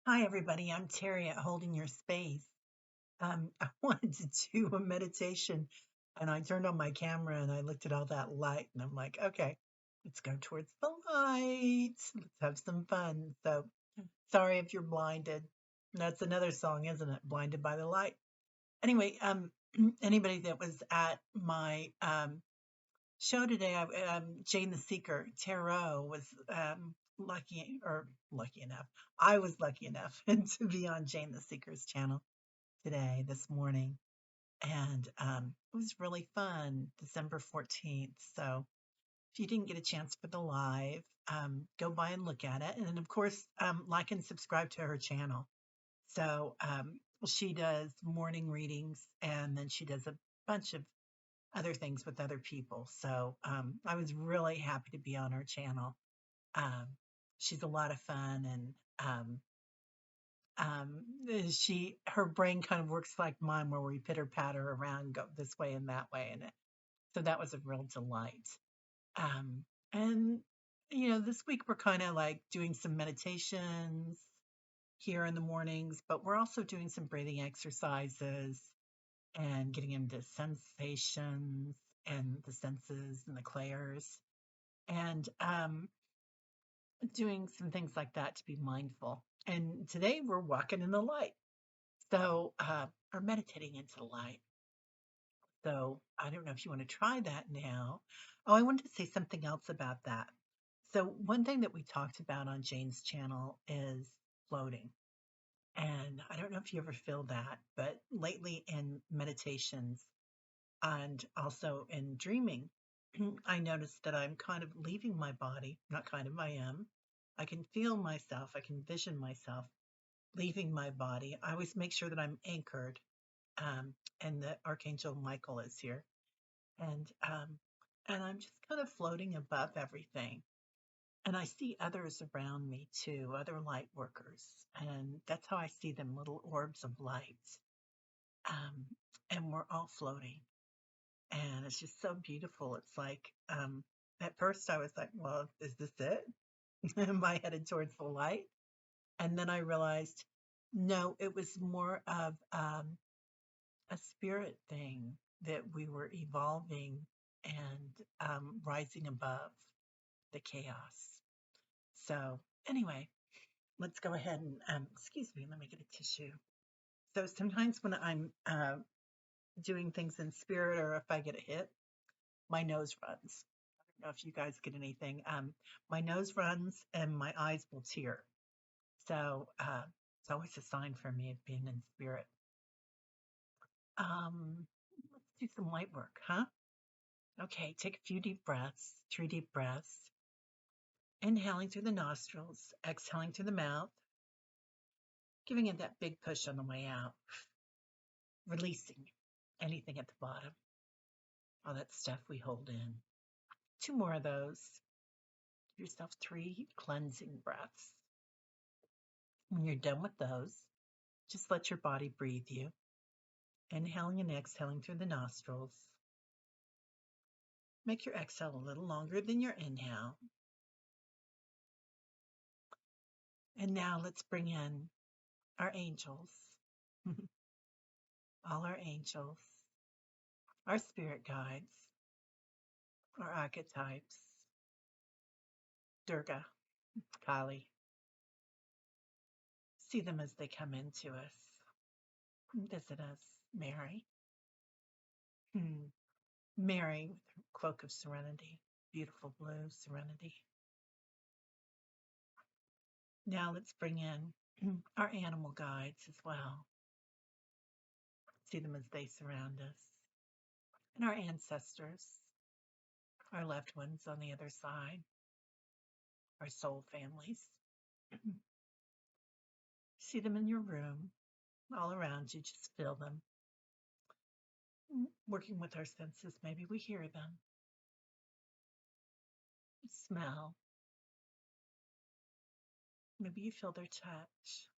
Hi, everybody. I'm Terry at Holding Your Space. I wanted to do a meditation and I turned on my camera and I looked at all that light and I'm like, okay, let's go towards the light. Let's have some fun. So sorry if you're blinded. That's another song, isn't it? Blinded by the light. Anyway, anybody that was at my show today, Jane the Seeker Tarot was lucky enough. I was lucky enough to be on Jane the Seeker's channel today, this morning. And it was really fun, December 14th. So if you didn't get a chance for the live, go by and look at it. And then, of course, like and subscribe to her channel. So she does morning readings and then she does a bunch of other things with other people. So I was really happy to be on her channel. Um, she's a lot of fun, and her brain kind of works like mine, where we pitter patter around, go this way and that way, and so that was a real delight. And this week we're kind of like doing some meditations here in the mornings, but we're also doing some breathing exercises and getting into sensations and the senses and the clairs and doing some things like that to be mindful. And today we're walking in the light. So, or meditating into the light. So, I don't know if you want to try that now. Oh, I wanted to say something else about that. So, one thing that we talked about on Jane's channel is floating. And I don't know if you ever feel that, but lately in meditations, and also in dreaming, I noticed that I'm kind of leaving my body, not kind of, I am. I can feel myself, I can vision myself leaving my body. I always make sure that I'm anchored, and that Archangel Michael is here. And I'm just kind of floating above everything. And I see others around me too, other light workers. And that's how I see them, little orbs of light. Um, and we're all floating. And it's just so beautiful. It's like, at first I was like, well, is this it? Am I headed towards the light? And then I realized, no, it was more of a spirit thing that we were evolving and rising above the chaos. So, anyway, let's go ahead and, excuse me, let me get a tissue. So, sometimes when I'm doing things in spirit or if I get a hit, my nose runs. I don't know if you guys get anything. My nose runs and my eyes will tear. So it's always a sign for me of being in spirit. Let's do some light work, huh? Okay, take a few deep breaths, 3 deep breaths. Inhaling through the nostrils, exhaling through the mouth, giving it that big push on the way out, releasing anything at the bottom, all that stuff we hold in. 2 more of those. Give yourself 3 cleansing breaths. When you're done with those, just let your body breathe you. Inhaling and exhaling through the nostrils. Make your exhale a little longer than your inhale. And now let's bring in our angels, all our angels, our spirit guides, our archetypes, Durga, Kali. See them as they come into us, visit us. Mary. Mary with her cloak of serenity, beautiful blue serenity. Now let's bring in our animal guides as well. See them as they surround us. And our ancestors, our loved ones on the other side, our soul families. See them in your room, all around you, just feel them. Working with our senses, maybe we hear them, smell, maybe you feel their touch,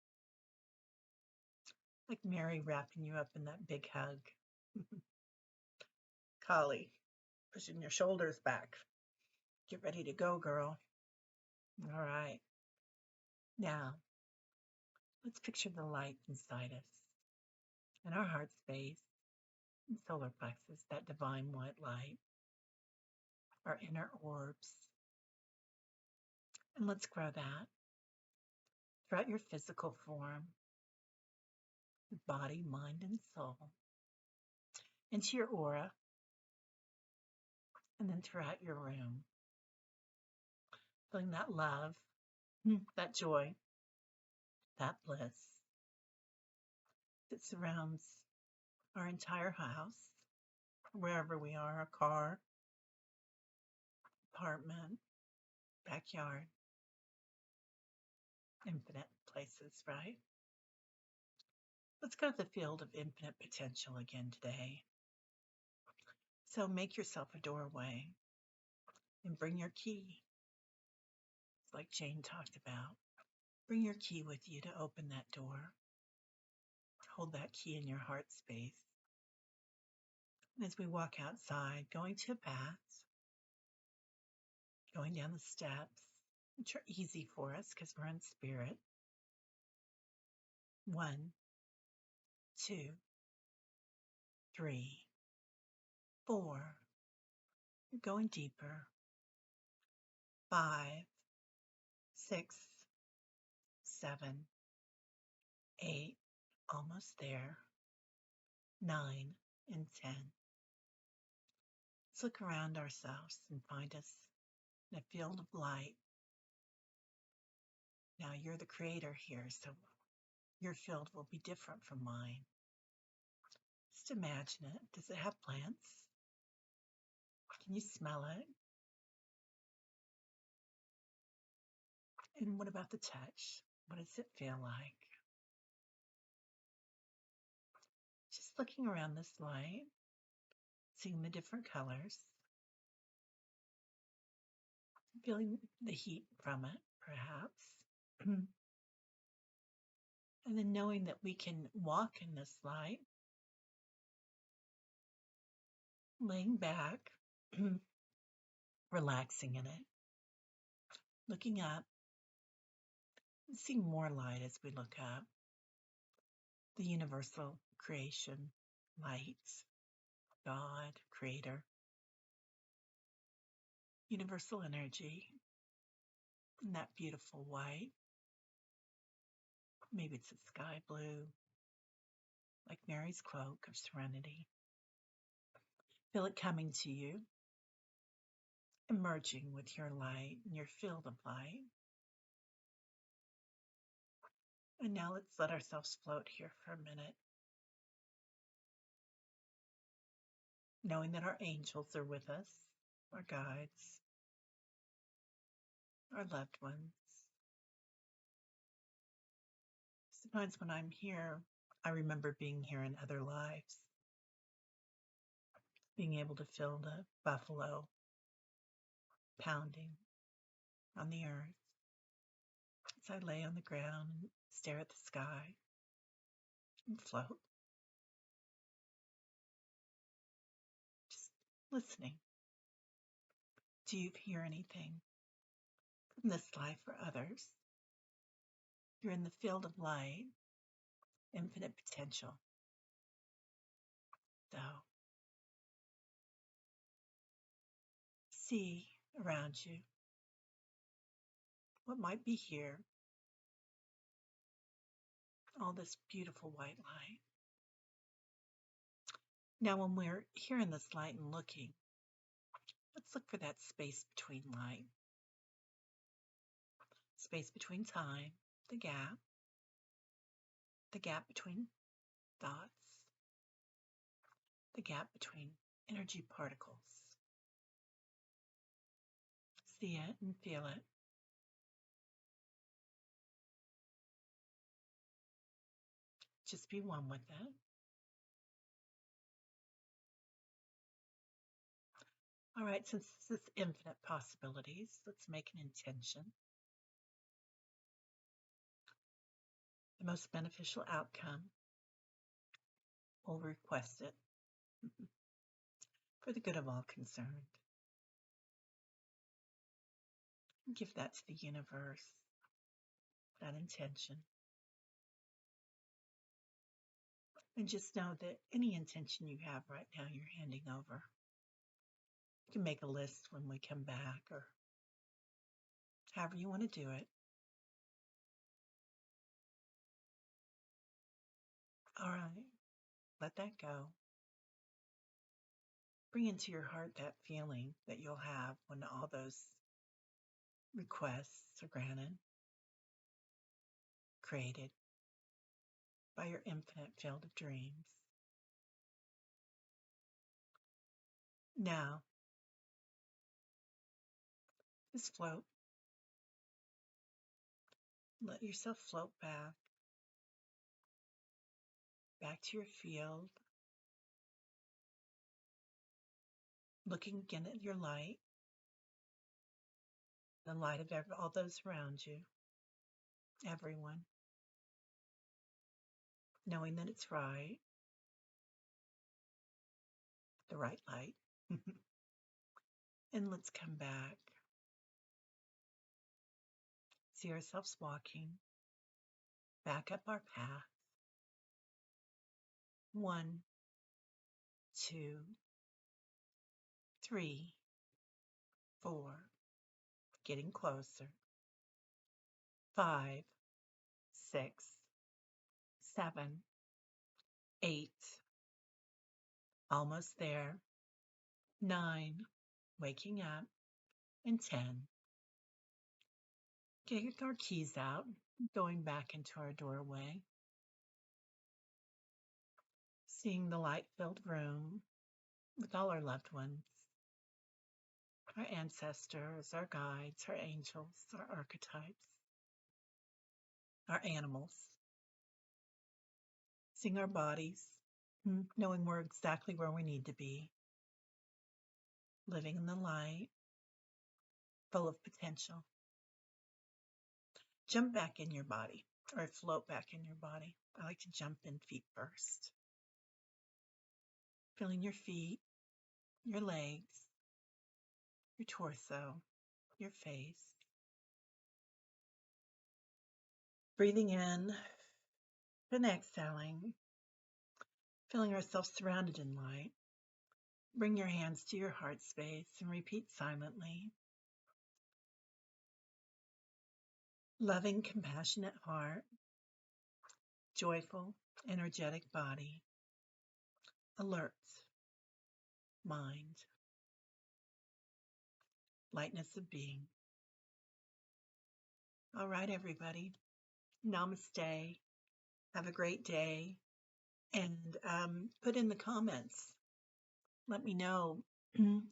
like Mary wrapping you up in that big hug. Kali, pushing your shoulders back. Get ready to go, girl. All right. Now, Let's picture the light inside us, in our heart space, and solar plexus, that divine white light, our inner orbs. And let's grow that throughout your physical form, body, mind, and soul, into your aura, and then throughout your room. Feeling that love, that joy, that bliss that surrounds our entire house, wherever we are, a car, apartment, backyard, infinite places, right? Let's go to the field of infinite potential again today. So make yourself a doorway and bring your key. It's like Jane talked about. Bring your key with you to open that door. Hold that key in your heart space. And as we walk outside, going to a path, going down the steps, which are easy for us because we're in spirit. 1, 2, 3, 4. You're going deeper. 5, 6, 7, 8. Almost there. 9 and 10. Let's look around ourselves and find us in a field of light. Now you're the creator here, so your field will be different from mine. Just imagine it. Does it have plants? Can you smell it? And what about the touch? What does it feel like? Just looking around this light, seeing the different colors, feeling the heat from it, perhaps. And then knowing that we can walk in this light, laying back, relaxing in it, looking up, and seeing more light as we look up. The universal creation, light, God, creator, universal energy, and that beautiful white. Maybe it's a sky blue, like Mary's cloak of serenity. Feel it coming to you, emerging with your light and your field of light. And now let's let ourselves float here for a minute, knowing that our angels are with us, our guides, our loved ones. Sometimes when I'm here, I remember being here in other lives, being able to feel the buffalo pounding on the earth as I lay on the ground and stare at the sky and float, just listening. Do you hear anything from this life for others? You're in the field of light, infinite potential. So, see around you what might be here. All this beautiful white light. Now, when we're here in this light and looking, let's look for that space between light, space between time, the gap between thoughts, the gap between energy particles. See it and feel it. Just be one with it. All right, since this is infinite possibilities, let's make an intention. The most beneficial outcome, we'll request it for the good of all concerned. Give that to the universe, that intention. And just know that any intention you have right now, you're handing over. You can make a list when we come back or however you want to do it. All right, let that go. Bring into your heart that feeling that you'll have when all those requests are granted, created by your infinite field of dreams. Now, just float. Let yourself float back to your field, looking again at your light, the light of all those around you, everyone, knowing that it's right, the right light. And let's come back. See ourselves walking back up our path. 1, 2, 3, 4, getting closer. 5, 6, 7, 8, almost there. 9, waking up. And 10, getting our keys out, going back into our doorway. Seeing the light-filled room with all our loved ones, our ancestors, our guides, our angels, our archetypes, our animals. Seeing our bodies, knowing we're exactly where we need to be, living in the light, full of potential. Jump back in your body, or float back in your body. I like to jump in feet first. Feeling your feet, your legs, your torso, your face. Breathing in and exhaling, feeling ourselves surrounded in light. Bring your hands to your heart space and repeat silently. Loving, compassionate heart, joyful, energetic body, alert mind, lightness of being. All right, everybody. Namaste. Have a great day. And put in the comments. Let me know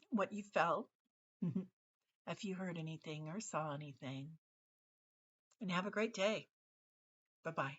what you felt, if you heard anything or saw anything. And have a great day. Bye-bye.